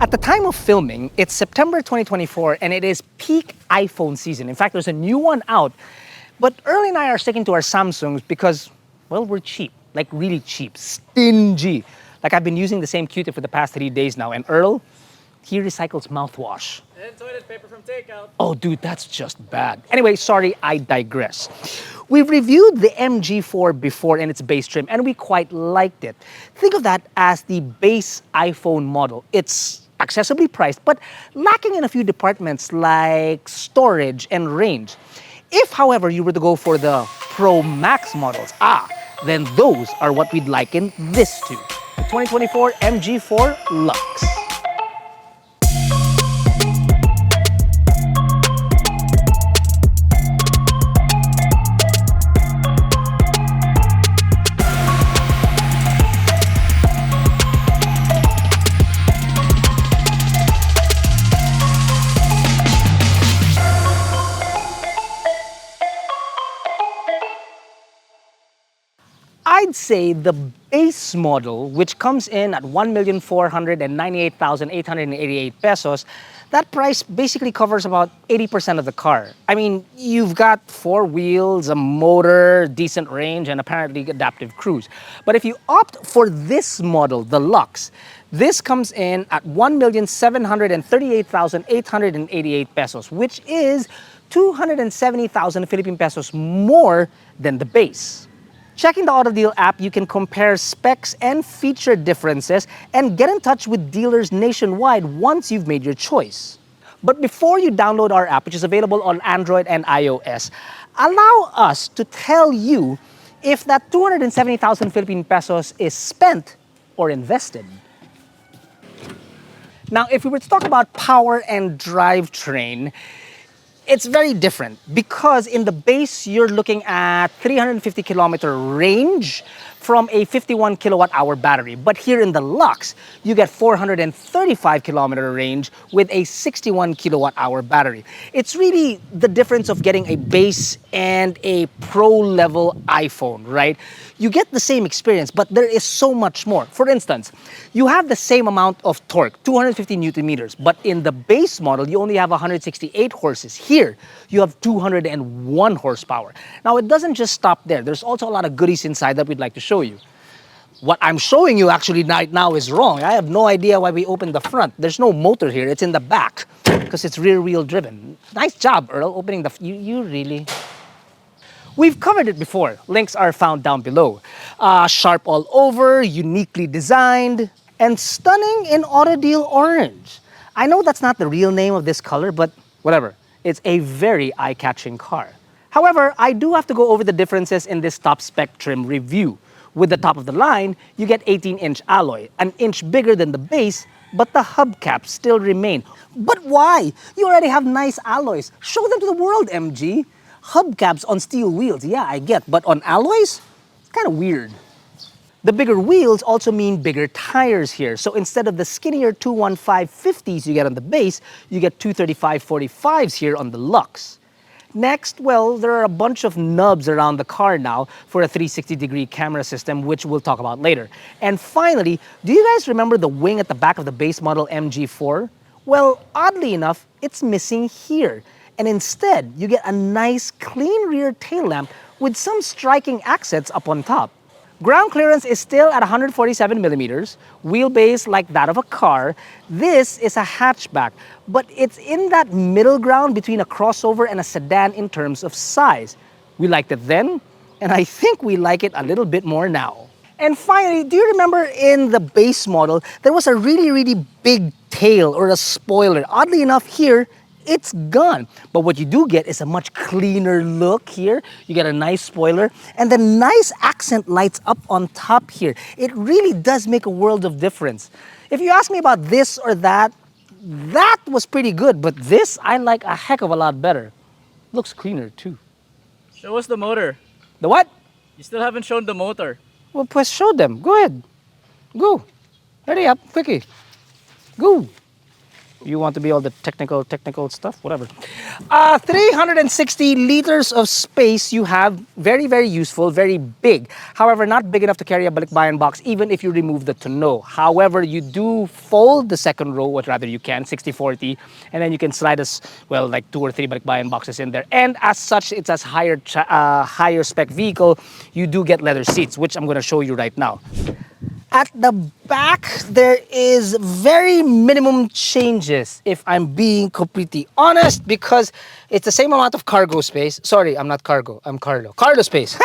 At the time of filming, it's September 2024 and it is peak iPhone season. In fact, there's a new one out. But Earl and I are sticking to our Samsungs because, well, we're cheap. Like really cheap, stingy. Like I've been using the same Q-tip for the past 3 days now. And Earl, he recycles mouthwash. And toilet paper from takeout. Oh, dude, that's just bad. Anyway, sorry, I digress. We've reviewed the MG4 before in its base trim, and we quite liked it. Think of that as the base iPhone model. It's accessibly priced, but lacking in a few departments like storage and range. If, however, you were to go for the Pro Max models, then those are what we'd liken this to. The 2024 MG4 Lux. I'd say the base model, which comes in at 1,498,888 pesos, that price basically covers about 80% of the car. I mean, you've got 4 wheels, a motor, decent range, and apparently adaptive cruise. But if you opt for this model, the Lux, this comes in at 1,738,888 pesos, which is 270,000 Philippine pesos more than the base. Checking the Autodeal app, you can compare specs and feature differences and get in touch with dealers nationwide once you've made your choice. But before you download our app, which is available on Android and iOS, allow us to tell you if that 270,000 Philippine pesos is spent or invested. Now, if we were to talk about power and drivetrain, it's very different because in the base, you're looking at 350 kilometer range from a 51 kilowatt hour battery. But here in the Lux, you get 435 kilometer range with a 61 kilowatt hour battery. It's really the difference of getting a base and a pro level iPhone, right? You get the same experience, but there is so much more. For instance, you have the same amount of torque, 250 Newton meters, but in the base model, you only have 168 horses. Here, you have 201 horsepower. Now, it doesn't just stop there. There's also a lot of goodies inside that we'd like to show you. What I'm showing you actually right now is wrong. I have no idea why we opened the front. There's no motor here. It's in the back because it's rear wheel driven. Nice job, Earl, opening the... You really... We've covered it before. Links are found down below. Sharp all over, uniquely designed, and stunning in Autodeal orange. I know that's not the real name of this color, but whatever. It's a very eye-catching car. However, I do have to go over the differences in this top spec trim review. With the top of the line, you get 18-inch alloy, an inch bigger than the base, but the hubcaps still remain. But why? You already have nice alloys. Show them to the world, MG. Hubcaps on steel wheels, yeah, I get, but on alloys? It's kind of weird. The bigger wheels also mean bigger tires here. So instead of the skinnier 215 50s you get on the base, you get 235 45s here on the Lux. Next, well, there are a bunch of nubs around the car now for a 360-degree camera system, which we'll talk about later. And finally, do you guys remember the wing at the back of the base model MG4? Well, oddly enough, it's missing here. And instead, you get a nice, clean rear tail lamp with some striking accents up on top. Ground clearance is still at 147 millimeters, wheelbase like that of a car. This is a hatchback, but it's in that middle ground between a crossover and a sedan in terms of size. We liked it then, and I think we like it a little bit more now. And finally, do you remember in the base model, there was a really big tail or a spoiler? Oddly enough here, it's gone. But what you do get is a much cleaner look here. You get a nice spoiler and the nice accent lights up on top here. It really does make a world of difference. If you ask me about this or that, that was pretty good, but this I like a heck of a lot better. Looks cleaner too. Show us the motor. The what? You still haven't shown the motor. Well, pues show them. Go ahead. Go. Hurry up, quickie. Go. You want to be all the technical stuff, whatever. 360 liters of space you have. Very, very useful, very big. However, not big enough to carry a balikbayan box, even if you remove the tonneau. However, you do fold the second row, or rather you can, 60-40, and then you can slide us, well, like 2 or 3 balikbayan boxes in there. And as such, it's a higher spec vehicle. You do get leather seats, which I'm going to show you right now. At the back, there is very minimum changes, if I'm being completely honest, because it's the same amount of cargo space. Sorry, I'm not cargo, I'm Carlo. Carlo space.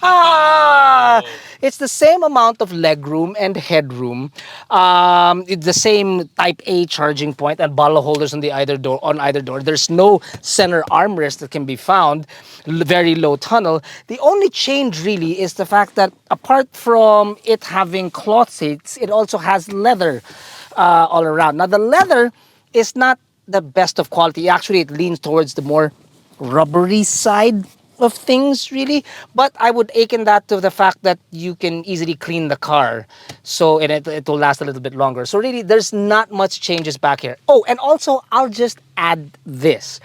Ah, it's the same amount of legroom and headroom. It's the same Type A charging point and bottle holders on the either door. On either door, there's no center armrest that can be found. Very low tunnel. The only change really is the fact that apart from it having cloth seats, it also has leather all around. Now the leather is not the best of quality. Actually, it leans towards the more rubbery side of things really, but I would akin that to the fact that you can easily clean the car, so and it will last a little bit longer. So really there's not much changes back here. Oh, and also I'll just add this.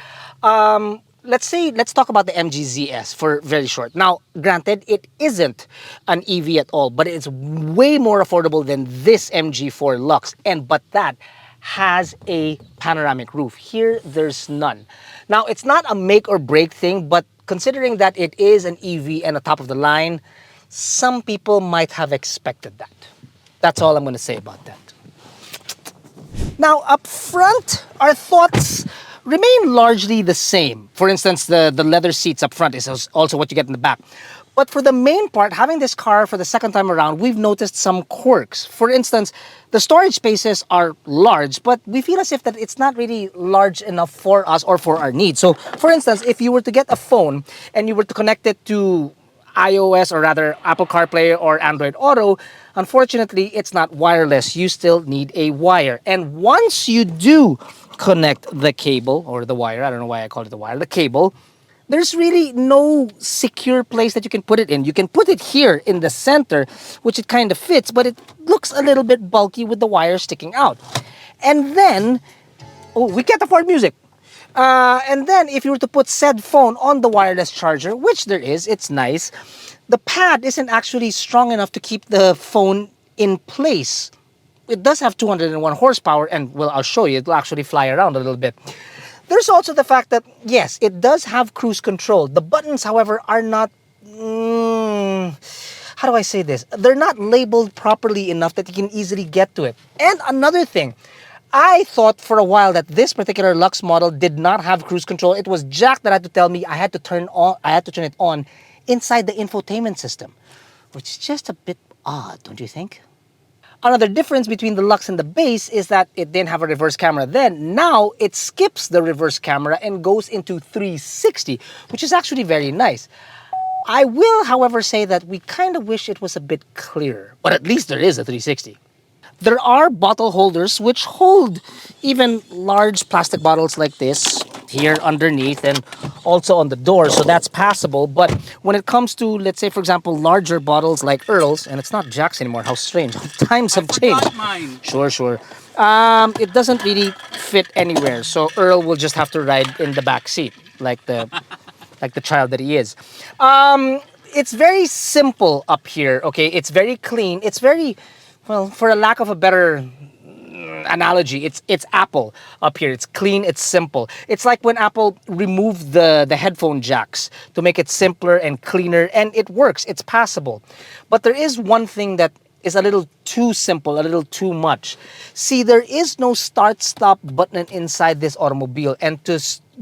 Let's talk about the MGZS for very short. Now, granted, it isn't an EV at all, but it's way more affordable than this MG4 Lux, and but that has a panoramic roof. Here, there's none. Now, it's not a make or break thing, but considering that it is an EV and a top of the line, some people might have expected that. That's all I'm going to say about that. Now, up front, our thoughts remain largely the same. For instance, the leather seats up front is also what you get in the back. But for the main part, having this car for the second time around, we've noticed some quirks. For instance, the storage spaces are large, but we feel as if that it's not really large enough for us or for our needs. So, for instance, if you were to get a phone and you were to connect it to iOS, or rather Apple CarPlay or Android Auto, unfortunately, it's not wireless. You still need a wire. And once you do connect the cable or the wire, I don't know why I call it the wire, the cable, there's really no secure place that you can put it in. You can put it here in the center, which it kind of fits, but it looks a little bit bulky with the wire sticking out. And then, oh, we can't afford music. And then if you were to put said phone on the wireless charger, which there is, it's nice, the pad isn't actually strong enough to keep the phone in place. It does have 201 horsepower, and well, I'll show you, it'll actually fly around a little bit. There's also the fact that, yes, it does have cruise control. The buttons, however, are not, how do I say this? They're not labeled properly enough that you can easily get to it. And another thing, I thought for a while that this particular Lux model did not have cruise control. It was Jack that had to tell me I had to turn it on inside the infotainment system, which is just a bit odd, don't you think? Another difference between the Lux and the base is that it didn't have a reverse camera then. Now it skips the reverse camera and goes into 360, which is actually very nice. I will, however, say that we kind of wish it was a bit clearer, but at least there is a 360. There are bottle holders which hold even large plastic bottles like this here underneath and also on the door, so that's passable. But when it comes to, let's say, for example, larger bottles like Earl's, and it's not Jack's anymore, how strange. Times have changed. Mine. Sure. It doesn't really fit anywhere, so Earl will just have to ride in the back seat like the child that he is. It's very simple up here, okay? It's very clean. It's very, well, for a lack of a better analogy, it's Apple up here. It's clean, it's simple. It's like when Apple removed the headphone jacks to make it simpler and cleaner, and it works. It's passable. But there is one thing that is a little too simple, a little too much. See, there is no start-stop button inside this automobile, and to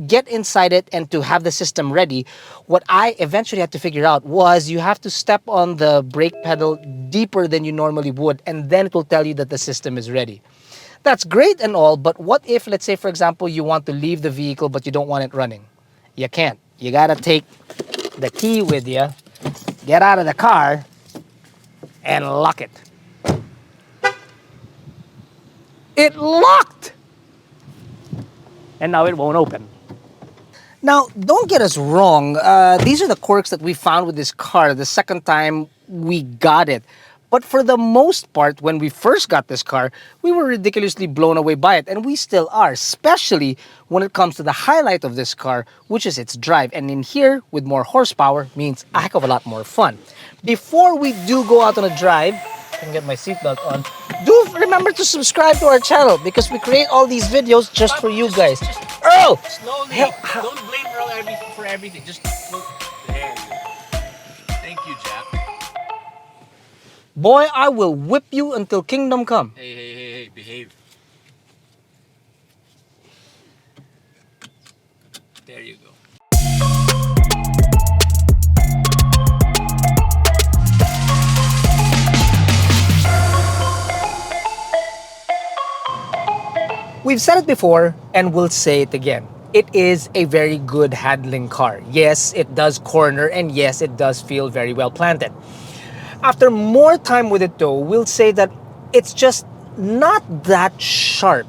get inside it and to have the system ready, what I eventually had to figure out was you have to step on the brake pedal deeper than you normally would, and then it will tell you that the system is ready. That's great and all, but what if, let's say, for example, you want to leave the vehicle but you don't want it running? You can't. You gotta take the key with you, get out of the car, and lock it. It locked! And now it won't open. Now, don't get us wrong. These are the quirks that we found with this car the second time we got it. But for the most part, when we first got this car, we were ridiculously blown away by it, and we still are, especially when it comes to the highlight of this car, which is its drive. And in here, with more horsepower, means a heck of a lot more fun. Before we do go out on a drive, I can get my seatbelt on, do remember to subscribe to our channel because we create all these videos just for you guys. Earl! Slowly. Don't blame Earl for everything. Just there you go. Thank you, Jack. Boy, I will whip you until kingdom come. Hey, behave. There you go. We've said it before and we'll say it again. It is a very good handling car. Yes, it does corner, and yes, it does feel very well planted. After more time with it though, we'll say that it's just not that sharp.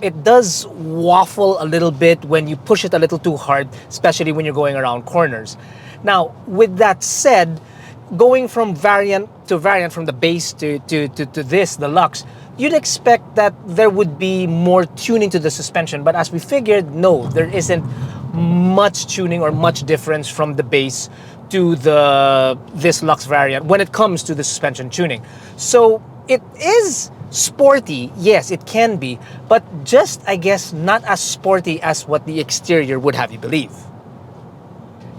It does waffle a little bit when you push it a little too hard, especially when you're going around corners. Now, with that said, going from variant to variant, from the base to this, the Lux, you'd expect that there would be more tuning to the suspension, but as we figured, no, there isn't much tuning or much difference from the base to this Lux variant when it comes to the suspension tuning. So it is sporty, yes, it can be, but just, I guess, not as sporty as what the exterior would have you believe.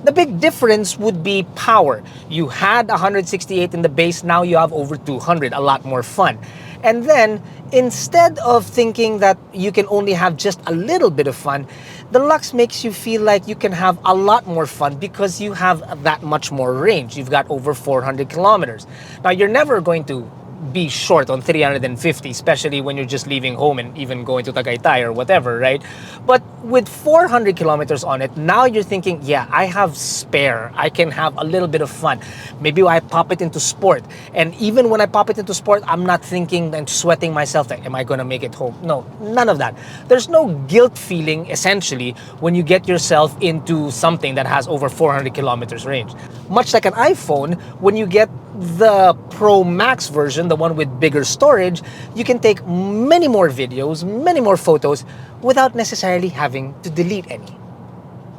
The big difference would be power. You had 168 in the base, now you have over 200, a lot more fun. And then, instead of thinking that you can only have just a little bit of fun, the Lux makes you feel like you can have a lot more fun because you have that much more range. You've got over 400 kilometers. Now, you're never going to be short on 350, especially when you're just leaving home and even going to Tagaytay or whatever, right? But with 400 kilometers on it, now you're thinking, yeah, I have spare. I can have a little bit of fun. Maybe I pop it into sport. And even when I pop it into sport, I'm not thinking and sweating myself like, am I going to make it home? No, none of that. There's no guilt feeling, essentially, when you get yourself into something that has over 400 kilometers range. Much like an iPhone, when you get the Pro Max version, the one with bigger storage, you can take many more videos, many more photos without necessarily having to delete any.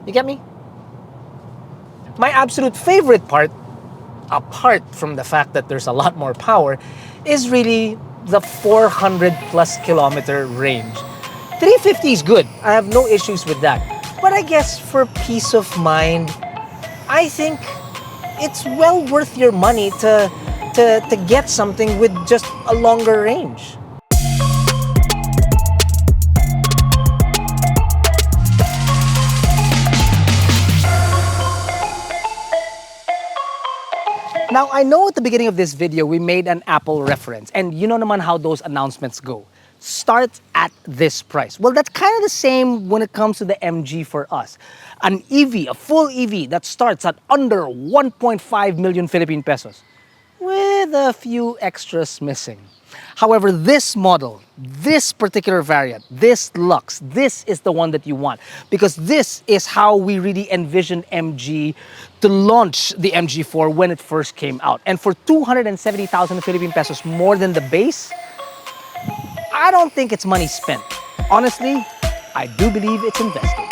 You get me? My absolute favorite part, apart from the fact that there's a lot more power, is really the 400 plus kilometer range. 350 is good. I have no issues with that. But I guess for peace of mind, I think it's well worth your money to get something with just a longer range. Now, I know at the beginning of this video, we made an Apple reference, and you know naman how those announcements go. Start at this price. Well, that's kind of the same when it comes to the MG for us. An EV, a full EV that starts at under 1.5 million Philippine pesos, with a few extras missing. However, this model, this particular variant, this Lux, this is the one that you want, because this is how we really envisioned MG to launch the MG4 when it first came out. And for 270,000 Philippine pesos more than the base, I don't think it's money spent. Honestly, I do believe it's invested.